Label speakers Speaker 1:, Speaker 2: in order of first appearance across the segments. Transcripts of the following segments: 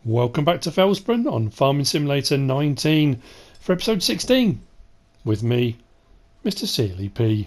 Speaker 1: Welcome back to FELSBRUNN on Farming Simulator 19 for episode 16 with me, MrSealyp.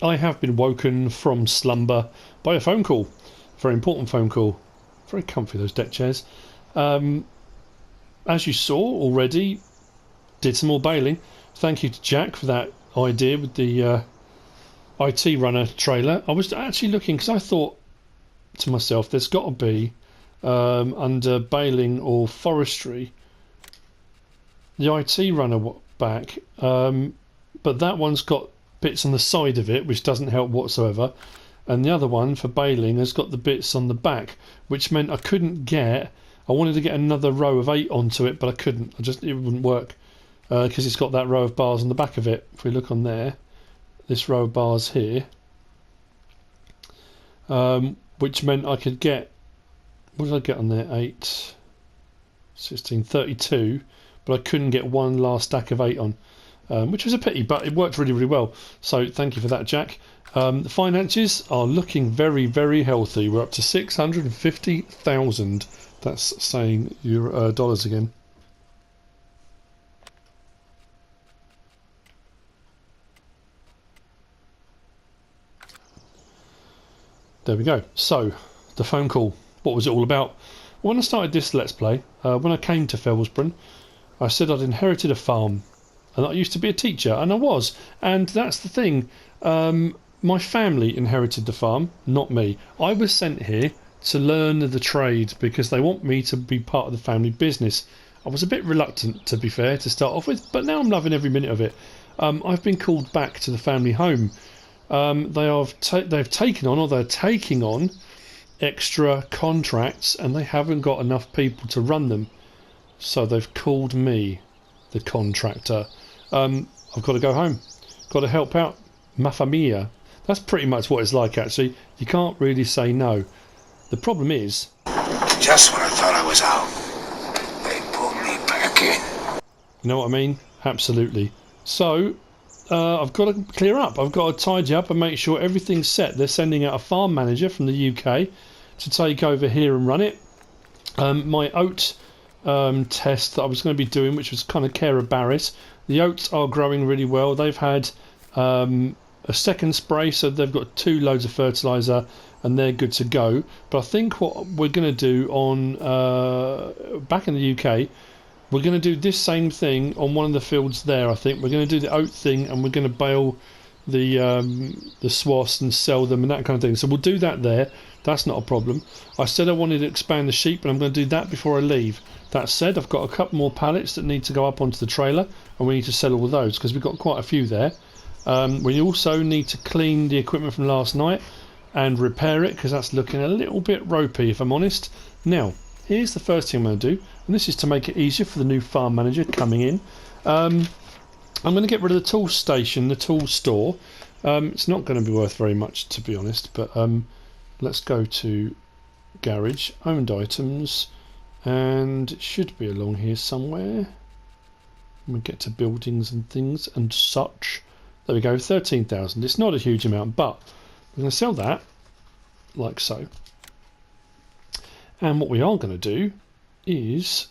Speaker 1: I have been woken from slumber by a phone call. Very important phone call. Very comfy, those deck chairs. As you saw already, did some more baling. Thank you to Jack for that idea with the IT runner trailer. I was actually looking because I thought to myself, there's got to be under baling or forestry the IT runner back, but that one's got bits on the side of it which doesn't help whatsoever, and the other one for baling has got the bits on the back, which meant I couldn't get. I wanted to get another row of 8 onto it, but I couldn't. It wouldn't work because it's got that row of bars on the back of it. If we look on there, this row of bars here, which meant I could get, what did I get on there? 8, 16, 32, but I couldn't get one last stack of 8 on, which was a pity, but it worked really, really well. So thank you for that, Jack. The finances are looking very, very healthy. We're up to 650,000. That's saying dollars again. There we go. So, the phone call. What was it all about? When I started this Let's Play, when I came to FELSBRUNN, I said I'd inherited a farm. And I used to be a teacher, and I was. And that's the thing. My family inherited the farm, not me. I was sent here to learn the trade because they want me to be part of the family business. I was a bit reluctant, to be fair, to start off with, but now I'm loving every minute of it. I've been called back to the family home. They've taken on, or they're taking on, extra contracts, and they haven't got enough people to run them. So they've called me, the contractor. I've got to go home. Got to help out. Ma familia. That's pretty much what it's like, actually. You can't really say no. The problem is,
Speaker 2: just when I thought I was out, they pulled me back in.
Speaker 1: You know what I mean? Absolutely. So, I've got to clear up. I've got to tidy up and make sure everything's set. They're sending out a farm manager from the UK to take over here and run it. My oat test that I was going to be doing, which was kind of Cara Barris. The oats are growing really well. They've had a second spray, so they've got 2 loads of fertiliser and they're good to go. But I think what we're going to do on back in the UK, we're going to do this same thing on one of the fields there. I think we're going to do the oat thing, and we're going to bale the swaths and sell them and that kind of thing. So we'll do that there. That's not a problem. I said I wanted to expand the sheep, and I'm going to do that before I leave. That said, I've got a couple more pallets that need to go up onto the trailer, and we need to sell all of those because we've got quite a few there. We also need to clean the equipment from last night and repair it because that's looking a little bit ropey, if I'm honest. Now, here's the first thing I'm going to do, and this is to make it easier for the new farm manager coming in. I'm going to get rid of the tool station, the tool store. It's not going to be worth very much, to be honest, but let's go to garage, owned items, and it should be along here somewhere. We get to buildings and things and such. There we go, 13,000. It's not a huge amount, but we're going to sell that like so. And what we are going to do is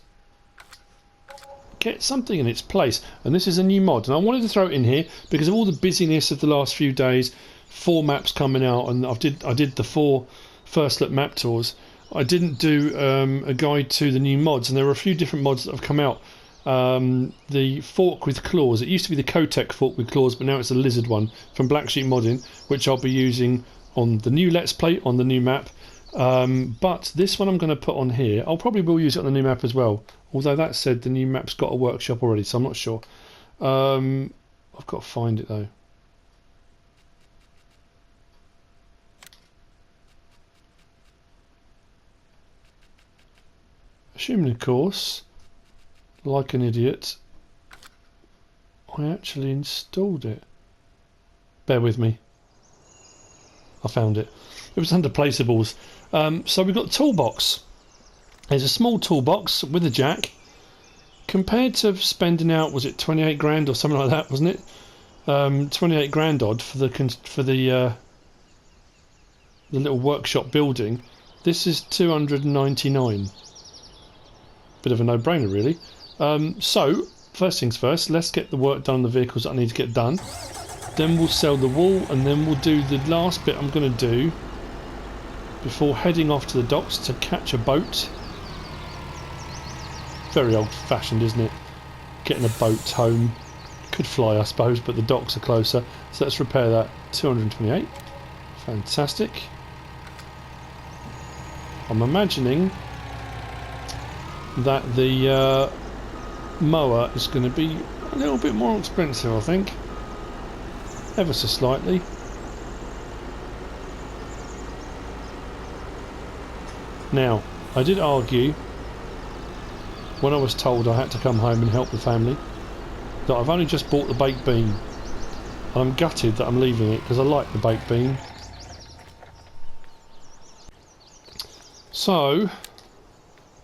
Speaker 1: get something in its place, and this is a new mod, and I wanted to throw it in here because of all the busyness of the last few days. 4 maps coming out, and I did the 4 first look map tours. I didn't do a guide to the new mods, and there were a few different mods that have come out. The fork with claws, it used to be the Kotek fork with claws, but now it's a lizard one from Black Sheep Modding, which I'll be using on the new Let's Play on the new map. But this one I'm going to put on here. I'll probably will use it on the new map as well, although that said the new map's got a workshop already, so I'm not sure. I've got to find it though. Assuming, of course, like an idiot, I actually installed it. Bear with me. I found it. It was under placeables. So we've got the toolbox. There's a small toolbox with a jack. Compared to spending out, was it 28 grand or something like that, wasn't it? 28 grand odd for the little workshop building. This is 299. Bit of a no-brainer, really. So first things first, let's get the work done on the vehicles that I need to get done. Then we'll sell the wool, and then we'll do the last bit I'm going to do before heading off to the docks to catch a boat. Very old-fashioned, isn't it? Getting a boat home. Could fly, I suppose, but the docks are closer. So let's repair that. 228. Fantastic. I'm imagining that the mower is going to be a little bit more expensive, I think. Ever so slightly. Now, I did argue when I was told I had to come home and help the family that I've only just bought the baked bean. And I'm gutted that I'm leaving it because I like the baked bean. So,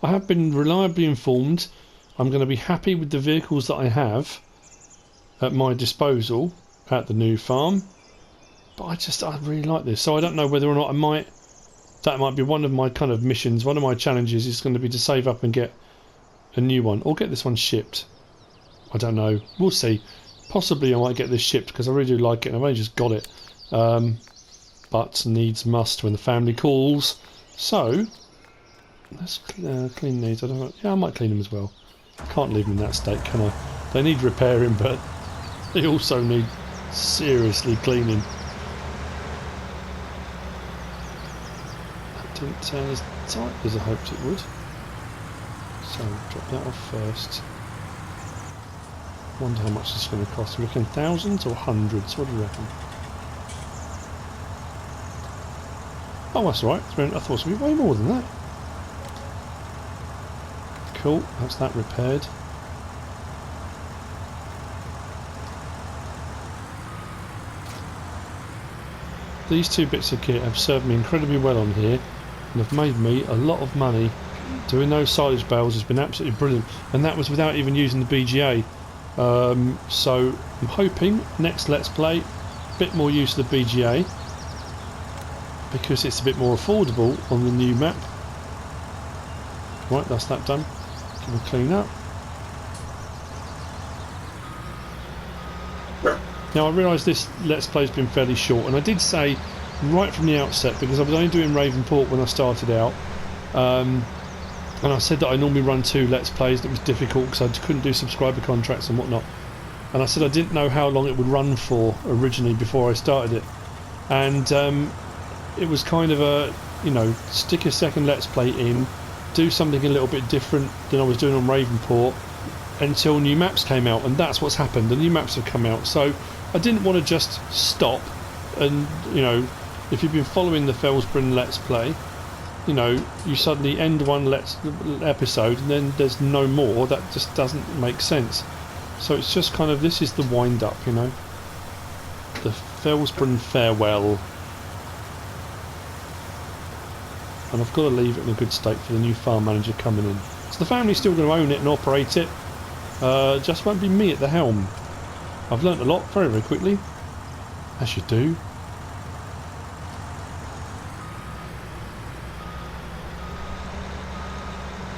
Speaker 1: I have been reliably informed I'm going to be happy with the vehicles that I have at my disposal at the new farm. But I really like this. So I don't know whether or not that might be one of my kind of missions. One of my challenges is going to be to save up and get a new one. Or get this one shipped. I don't know. We'll see. Possibly I might get this shipped because I really do like it and I've only just got it. But needs must when the family calls. So, let's clean these. I don't know. Yeah, I might clean them as well. Can't leave them in that state, can I? They need repairing, but they also need seriously cleaning. That didn't turn as tight as I hoped it would. So, drop that off first. Wonder how much this is going to cost. We're looking thousands or hundreds? What do you reckon? Oh, that's right. I thought it would be way more than that. Cool. That's that repaired. These two bits of kit have served me incredibly well on here and have made me a lot of money. Doing those silage bales has been absolutely brilliant, and that was without even using the BGA. So I'm hoping next Let's Play a bit more use of the BGA because it's a bit more affordable on the new map. Right, that's that done. Give it a clean up. Now I realise this Let's Play has been fairly short, and I did say right from the outset, because I was only doing Ravenport when I started out, and I said that I normally run 2 Let's Plays. That was difficult because I couldn't do subscriber contracts and whatnot. And I said I didn't know how long it would run for originally before I started it. And it was kind of a, you know, stick a second Let's Play in, do something a little bit different than I was doing on Ravenport until new maps came out. And that's what's happened. The new maps have come out. So I didn't want to just stop. And, you know, if you've been following the FELSBRUNN Let's Play, you know, you suddenly end one episode and then there's no more. That just doesn't make sense. So it's just kind of, this is the wind up, you know, the FELSBRUNN farewell, and I've got to leave it in a good state for the new farm manager coming in. So the family's still going to own it and operate it, just won't be me at the helm. I've learnt a lot very, very quickly, as you do.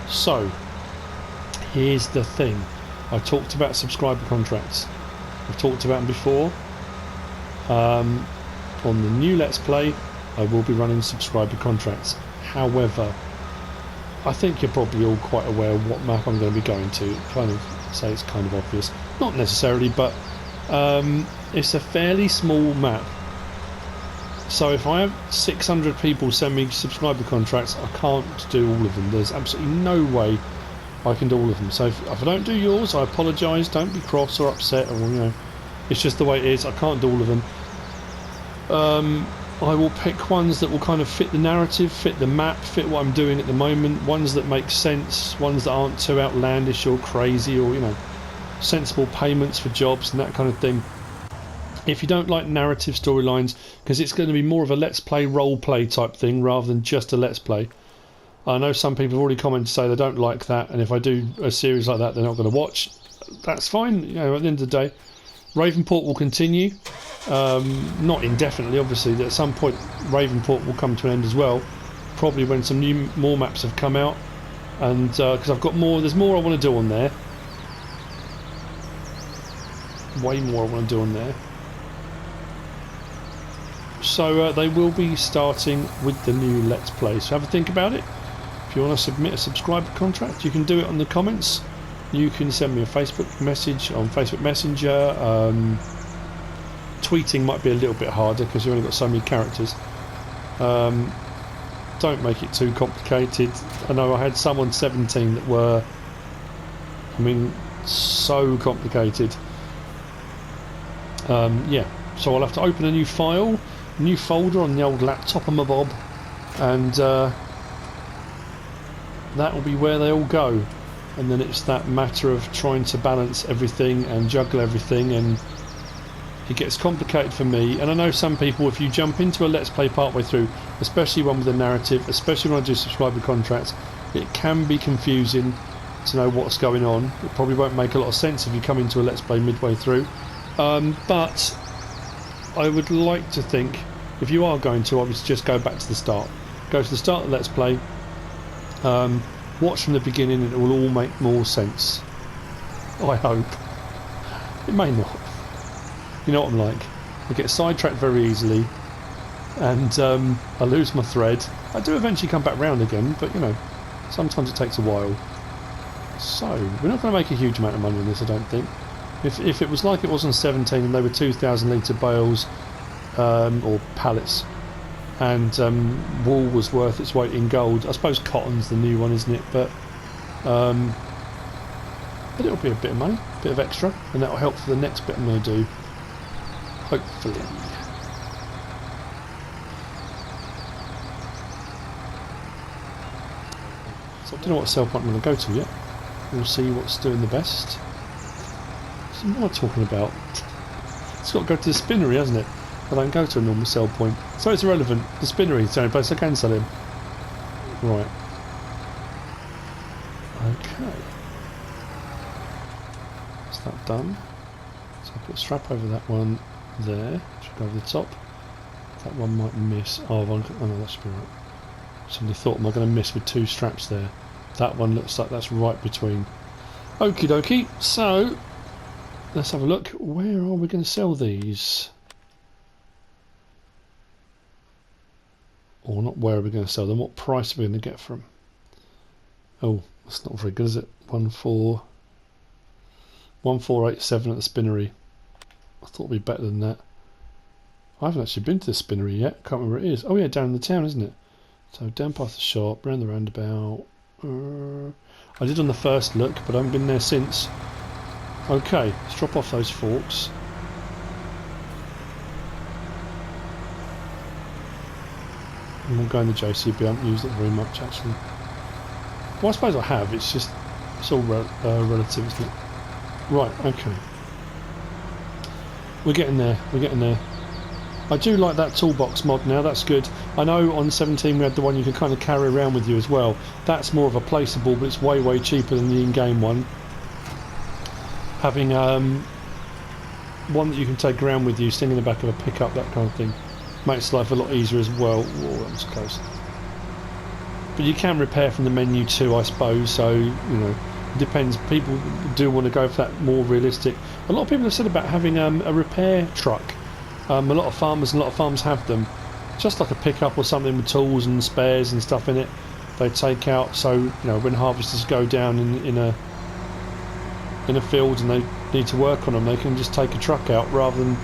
Speaker 1: So, here's the thing. I talked about subscriber contracts. I've talked about them before. On the new Let's Play, I will be running subscriber contracts. However, I think you're probably all quite aware of what map I'm going to be going to. Kind of say it's kind of obvious. Not necessarily, but it's a fairly small map. So if I have 600 people send me subscriber contracts, I can't do all of them. There's absolutely no way I can do all of them. So if I don't do yours, I apologise. Don't be cross or upset, or, you know, it's just the way it is. I can't do all of them. I will pick ones that will kind of fit the narrative, fit the map, fit what I'm doing at the moment. Ones that make sense, ones that aren't too outlandish or crazy, or, you know, sensible payments for jobs and that kind of thing. If you don't like narrative storylines, because it's going to be more of a Let's Play role play type thing rather than just a Let's Play. I know some people have already commented to say they don't like that, and if I do a series like that they're not going to watch. That's fine, you know, at the end of the day. Ravenport will continue, not indefinitely obviously. At some point Ravenport will come to an end as well, probably when some more maps have come out, and because I've got more, there's more I want to do on there. Way more I want to do on there. So they will be starting with the new Let's Play. So have a think about it. If you want to submit a subscriber contract, you can do it on the comments. You can send me a Facebook message on Facebook Messenger. Tweeting might be a little bit harder because you've only got so many characters. Don't make it too complicated. I know I had some on 17 that were, I mean, so complicated. Yeah, so I'll have to open a new file, a new folder on the old laptop of my bob, and that will be where they all go. And then it's that matter of trying to balance everything and juggle everything, and it gets complicated for me. And I know some people, if you jump into a Let's Play partway through, especially one with a narrative, especially when I do subscriber contracts, it can be confusing to know what's going on. It probably won't make a lot of sense if you come into a Let's Play midway through. But I would like to think, if you are going to, obviously just go back to the start. Go to the start of the Let's Play, watch from the beginning, and it will all make more sense. I hope. It may not. You know what I'm like. I get sidetracked very easily, and I lose my thread. I do eventually come back round again, but you know, sometimes it takes a while. So, we're not going to make a huge amount of money on this, I don't think. If it was like it was on 17 and they were 2,000 litre bales or pallets, and wool was worth its weight in gold, I suppose cotton's the new one, isn't it? But it'll be a bit of money, a bit of extra, and that'll help for the next bit I'm going to do. Hopefully. So I don't know what sell point I'm going to go to yet. We'll see what's doing the best. So what am I talking about? It's got to go to the spinnery, hasn't it? I don't go to a normal sell point. So it's irrelevant. The spinnery is the only place I can sell him. Right. Okay. Is that done? So I'll put a strap over that one there. Should go over the top. That one might miss. Oh no, that should be right. Somebody thought, am I going to miss with two straps there? That one looks like that's right between. Okie dokie. So let's have a look. Where are we going to sell these? Or not where are we going to sell them? What price are we going to get for them? Oh, that's not very good, is it? 1487 at the spinnery. I thought it'd be better than that. I haven't actually been to the spinnery yet. Can't remember where it is. Oh yeah, down in the town, isn't it? So down past the shop, round the roundabout. I did on the first look, but I haven't been there since. Okay, let's drop off those forks. And we'll go in the JCB. I haven't used it very much actually. Well, I suppose I have. It's just it's all relative, isn't it? Right. Okay. We're getting there. We're getting there. I do like that toolbox mod now. That's good. I know on 17 we had the one you can kind of carry around with you as well. That's more of a placeable, but it's way cheaper than the in-game one. Having one that you can take around with you, sitting in the back of a pickup, that kind of thing, makes life a lot easier as well. Whoa, that was close. But you can repair from the menu too, I suppose. So you know, it depends. People do want to go for that more realistic. A lot of people have said about having a repair truck. A lot of farmers and a lot of farms have them, just like a pickup or something with tools and spares and stuff in it. They take out, so you know, when harvesters go down in a field and they need to work on them, they can just take a truck out rather than,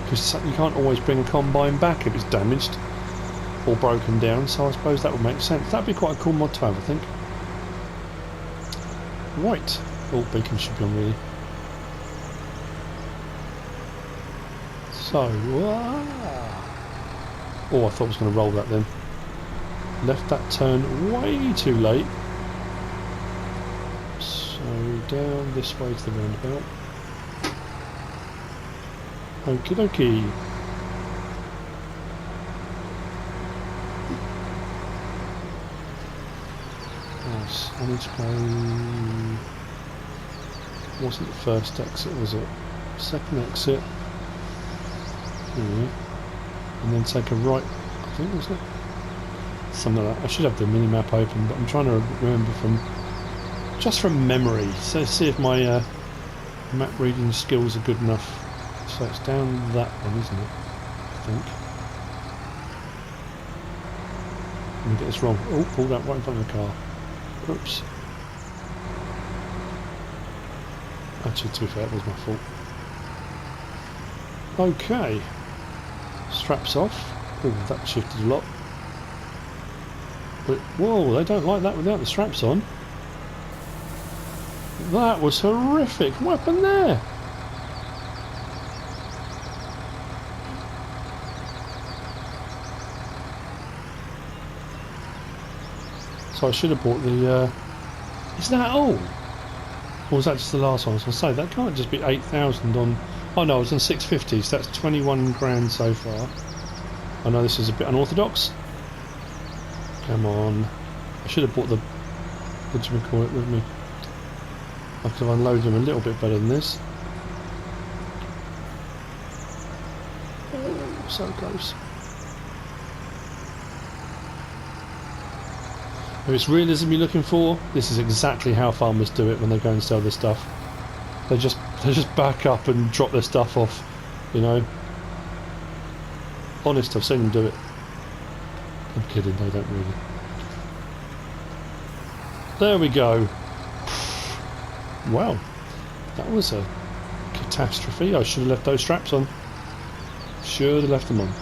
Speaker 1: because you can't always bring a combine back if it's damaged or broken down. So I suppose that would make sense. That'd be quite a cool mod to have, I think. Right. Oh, beacon should be on really. So, oh, I thought I was going to roll that then. Left that turn way too late. So down this way to the roundabout. Okie dokie. Yes, I need to go. Wasn't the first exit, was it? Second exit. Here. And then take a right, I think, was it? Something like that. I should have the mini-map open, but I'm trying to remember just from memory. So see if my map reading skills are good enough. So it's down that one, isn't it? I think. Let me get this wrong. Oh, pulled out right in front of the car. Oops. Actually, to be fair, that was my fault. Okay. Straps off. Oh, that shifted a lot. But, whoa, they don't like that without the straps on. That was horrific. What happened there? So I should have bought the... Is that all? Or was that just the last one? I was going to say, that can't just be 8,000 on... Oh no, I was on 650, so that's 21 grand so far. I know this is a bit unorthodox. Come on. I should have bought the... What do we call it with me? I could have unloaded them a little bit better than this. Oh, so close. If it's realism you're looking for, this is exactly how farmers do it when they go and sell their stuff. They just back up and drop their stuff off, you know. Honest, I've seen them do it. I'm kidding, they don't really. There we go. Wow, that was a catastrophe. I should have left those straps on. Should have left them on.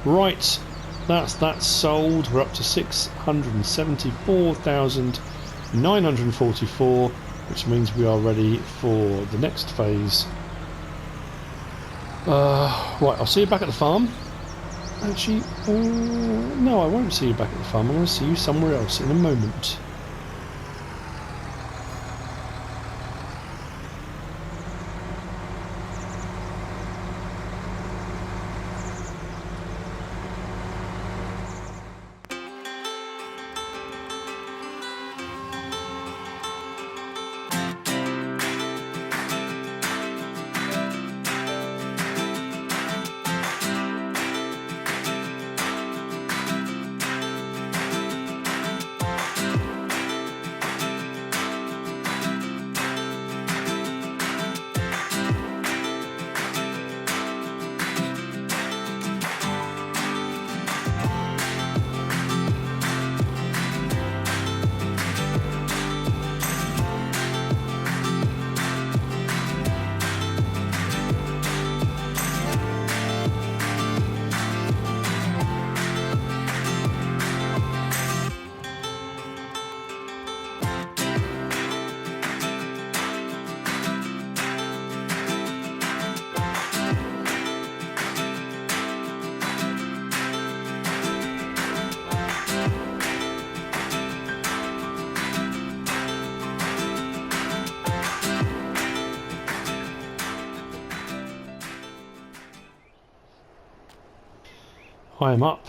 Speaker 1: Right. That's sold. We're up to 674,944, which means we are ready for the next phase. Right, I'll see you back at the farm. Actually, no, I won't see you back at the farm. I'm going to see you somewhere else in a moment. I am up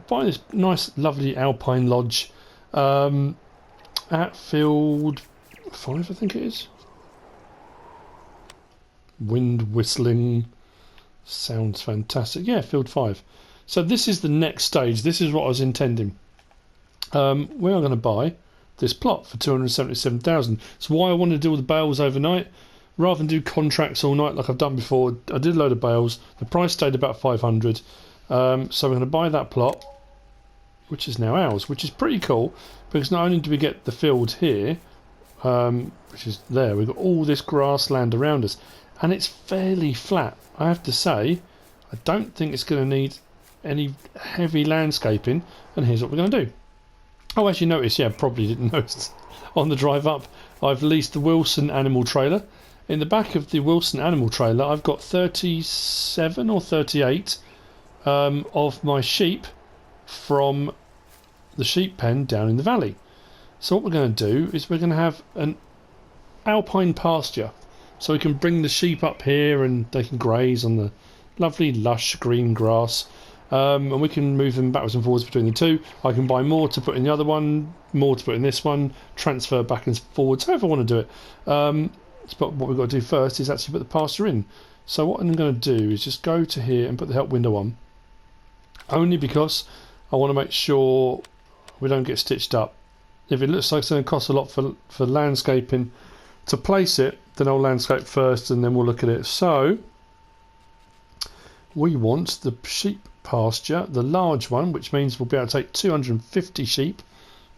Speaker 1: by this nice, lovely Alpine lodge at field 5, I think it is. Wind whistling, sounds fantastic. Yeah, field 5. So this is the next stage. This is what I was intending. We are going to buy this plot for 277,000. It's why I wanted to do all the bales overnight rather than do contracts all night like I've done before. I did a load of bales. The price stayed about 500. So we're going to buy that plot, which is now ours, which is pretty cool because not only do we get the field here, which is there, we've got all this grassland around us, and it's fairly flat. I have to say, I don't think it's going to need any heavy landscaping, and here's what we're going to do. Oh, as you noticed, yeah, probably didn't notice on the drive up, I've leased the Wilson animal trailer. In the back of the Wilson animal trailer, I've got 37 or 38 of my sheep from the sheep pen down in the valley. So what we're going to do is we're going to have an alpine pasture, so we can bring the sheep up here and they can graze on the lovely lush green grass, and we can move them backwards and forwards between the two. I can buy more to put in the other one, more to put in this one, transfer back and forwards, however I want to do it. But what we've got to do first is actually put the pasture in. So what I'm going to do is just go to here and put the help window on, only because I want to make sure we don't get stitched up. If it looks like it's going to cost a lot for landscaping to place it, then I'll landscape first and then we'll look at it. So we want the sheep pasture, the large one, which means we'll be able to take 250 sheep,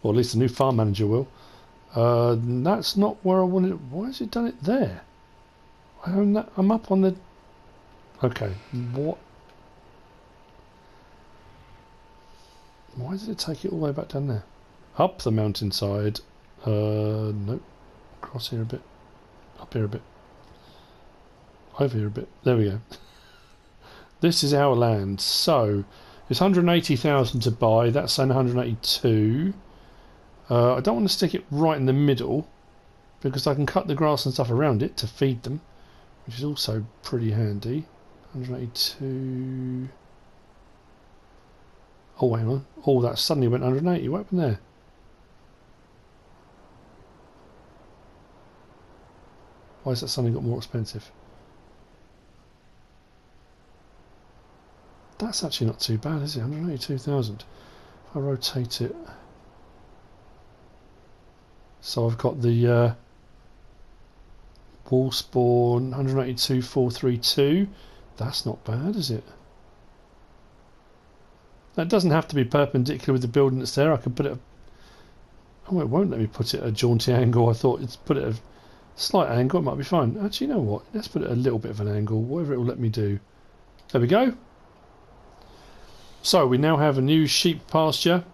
Speaker 1: or at least the new farm manager will. That's not where I wanted it. Why has it done it there? I'm up on the... Okay, what? Why did it take it all the way back down there? Up the mountainside. Nope. Across here a bit. Up here a bit. Over here a bit. There we go. This is our land. So, it's 180,000 to buy. That's saying 182. I don't want to stick it right in the middle because I can cut the grass and stuff around it to feed them, which is also pretty handy. 182. Oh, hang on. Oh, that suddenly went 180. What happened there? Why has that suddenly got more expensive? That's actually not too bad, is it? 182,000. If I rotate it... So I've got the wall spawn 182,432. That's not bad, is it? That doesn't have to be perpendicular with the building that's there. I can put it... Oh, it won't let me put it at a jaunty angle. I thought it's put it at a slight angle. It might be fine. Actually, you know what? Let's put it at a little bit of an angle. Whatever it will let me do. There we go. So we now have a new sheep pasture.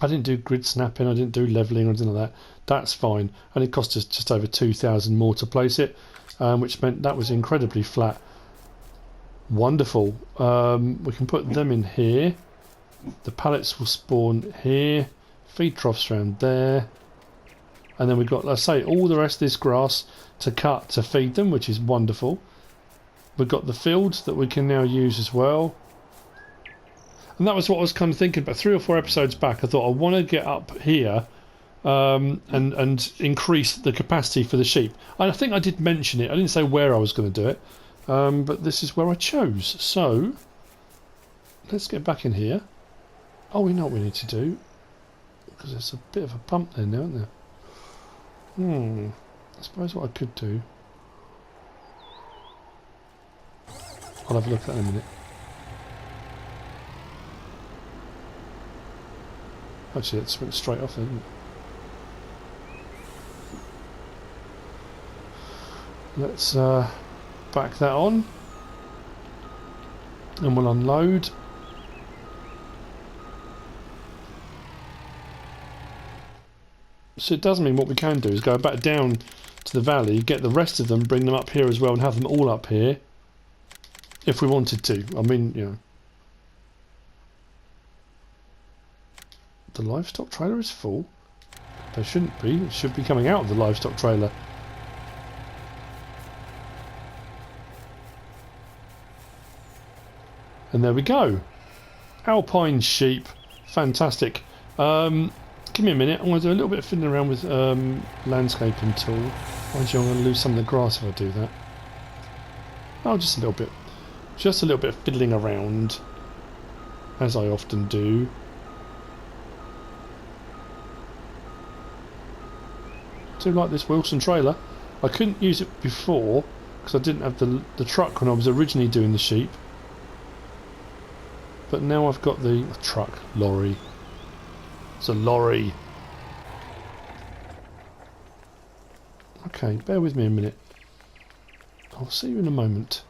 Speaker 1: I didn't do grid snapping. I didn't do levelling or anything like that. That's fine. And it cost us just over 2,000 more to place it, which meant that was incredibly flat. Wonderful. We can put them in here. The pallets will spawn here. Feed troughs around there. And then we've got, let's say, all the rest of this grass to cut to feed them, which is wonderful. We've got the fields that we can now use as well. And that was what I was kind of thinking about 3 or 4 episodes back. I thought I want to get up here and increase the capacity for the sheep. And I think I did mention it. I didn't say where I was going to do it. But this is where I chose. So, let's get back in here. Oh, we know what we need to do. Because there's a bit of a bump there now, isn't there? I suppose what I could do... I'll have a look at that in a minute. Actually, that went straight off, didn't it? Let's back that on. And we'll unload. So it does mean what we can do is go back down to the valley, get the rest of them, bring them up here as well and have them all up here. If we wanted to. I mean, you know. The livestock trailer is full. They shouldn't be. It should be coming out of the livestock trailer. And there we go. Alpine sheep. Fantastic. Give me a minute. I'm going to do a little bit of fiddling around with landscaping tool. Mind you, I'm going to lose some of the grass if I do that. Oh, just a little bit. Just a little bit of fiddling around. As I often do. I do like this Wilson trailer. I couldn't use it before because I didn't have the truck when I was originally doing the sheep. But now I've got the truck, lorry. It's a lorry. Okay, bear with me a minute. I'll see you in a moment.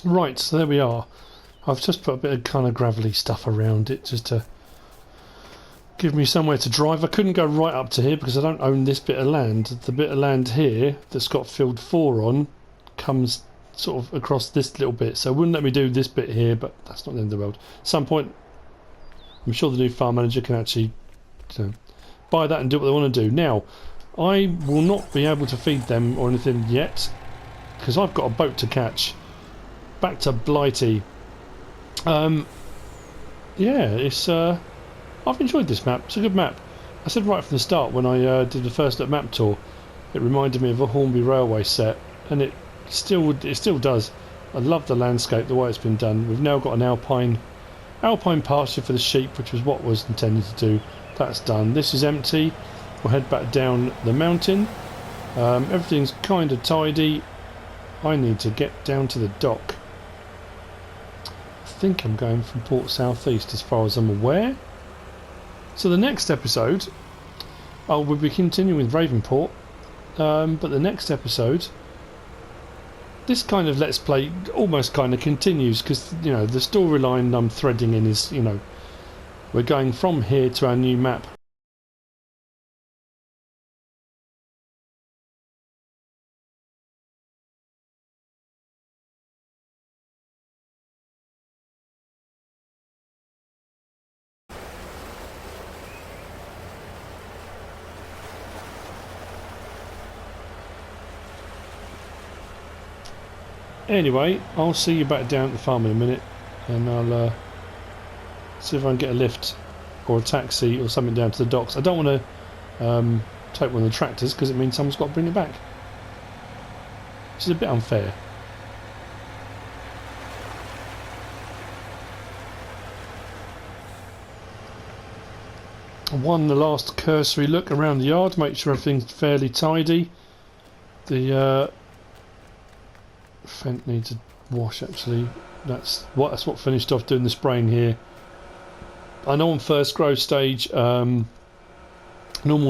Speaker 1: Right, so there we are. I've just put a bit of kind of gravelly stuff around it just to give me somewhere to drive. I couldn't go right up to here because I don't own this bit of land. The bit of land here that's got field 4 on comes sort of across this little bit, so it wouldn't let me do this bit here, but that's not the end of the world. At some point I'm sure the new farm manager can actually, you know, buy that and do what they want to do. Now, I will not be able to feed them or anything yet because I've got a boat to catch back to Blighty. Yeah, it's I've enjoyed this map. It's a good map. I said right from the start when I did the first map tour, it reminded me of a Hornby Railway set, and it still does. I love the landscape, the way it's been done. We've now got an alpine pasture for the sheep, which was what was intended to do. That's done. This is empty. We'll head back down the mountain. Everything's kind of tidy. I need to get down to the dock. I think I'm going from Port Southeast as far as I'm aware. So the next episode, we'll be continuing with Ravenport, but the next episode, this kind of Let's Play almost kind of continues because, you know, the storyline I'm threading in is, you know, we're going from here to our new map. Anyway, I'll see you back down at the farm in a minute, and I'll see if I can get a lift or a taxi or something down to the docks. I don't want to take one of the tractors because it means someone's got to bring it back, which is a bit unfair. The last cursory look around the yard, make sure everything's fairly tidy. The Fent needs a wash actually. That's what finished off doing the spraying here. I know on first growth stage normal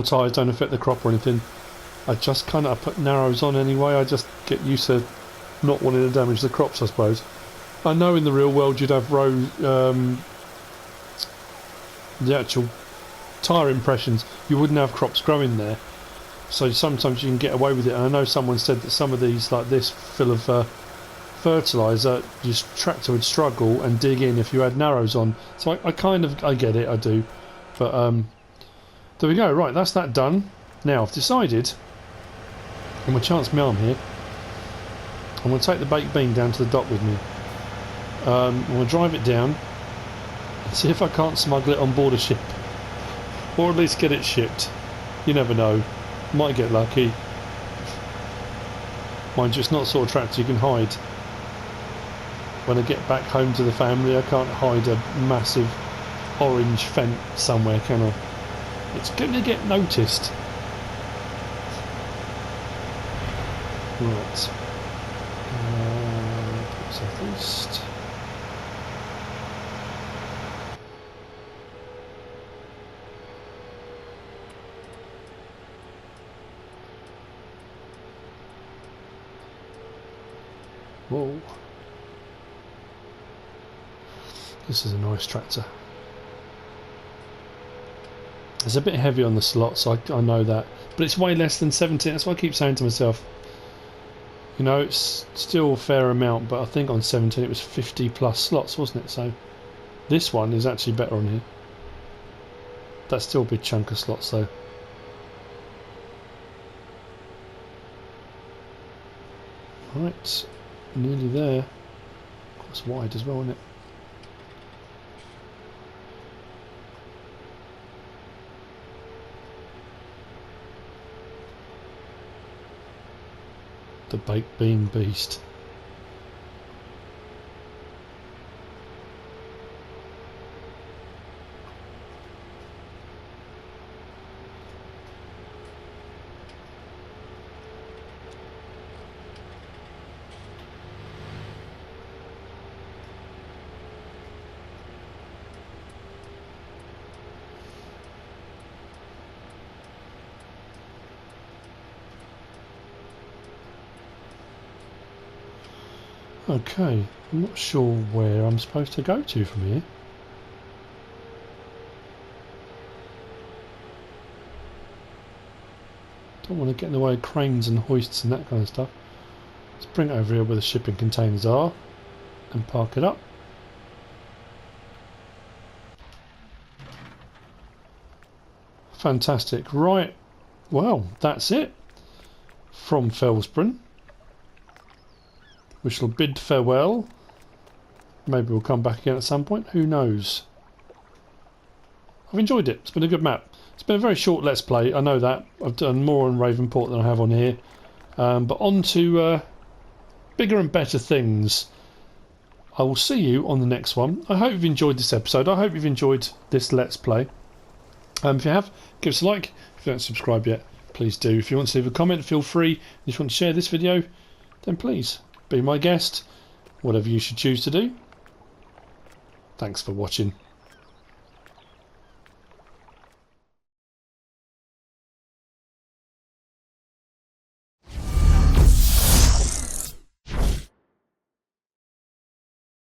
Speaker 1: tyres don't affect the crop or anything. I just kind of put narrows on anyway. I just get used to not wanting to damage the crops, I suppose. I know in the real world you'd have the actual tyre impressions, you wouldn't have crops growing there. So sometimes you can get away with it, and I know someone said that some of these like this full of fertiliser, your tractor would struggle and dig in if you had narrows on. So I get it, I do. But there we go, right, that's that done. Now I've decided, I'm going to chance my arm here, I'm going to take the baked bean down to the dock with me. I'm going to drive it down and see if I can't smuggle it on board a ship. Or at least get it shipped. You never know. Might get lucky. Mind you, it's not the sort of tractor you can hide. When I get back home to the family, I can't hide a massive orange Fent somewhere, can I? It's going to get noticed. Right. Southeast. Whoa. This is a nice tractor. It's a bit heavy on the slots, I know that. But it's way less than 17, that's what I keep saying to myself. You know, it's still a fair amount, but I think on 17 it was 50 plus slots, wasn't it? So this one is actually better on here. That's still a big chunk of slots though. Right. Nearly there. It's wide as well, isn't it? The baked bean beast. Okay, I'm not sure where I'm supposed to go to from here. Don't want to get in the way of cranes and hoists and that kind of stuff. Let's bring it over here where the shipping containers are and park it up. Fantastic. Right, well, that's it from FELSBRUNN. We shall bid farewell. Maybe we'll come back again at some point. Who knows? I've enjoyed it. It's been a good map. It's been a very short Let's Play. I know that. I've done more on Ravenport than I have on here. But on to bigger and better things. I will see you on the next one. I hope you've enjoyed this episode. I hope you've enjoyed this Let's Play. If you have, give us a like. If you don't subscribe yet, please do. If you want to leave a comment, feel free. If you want to share this video, then please be my guest. Whatever you should choose to do. Thanks for watching.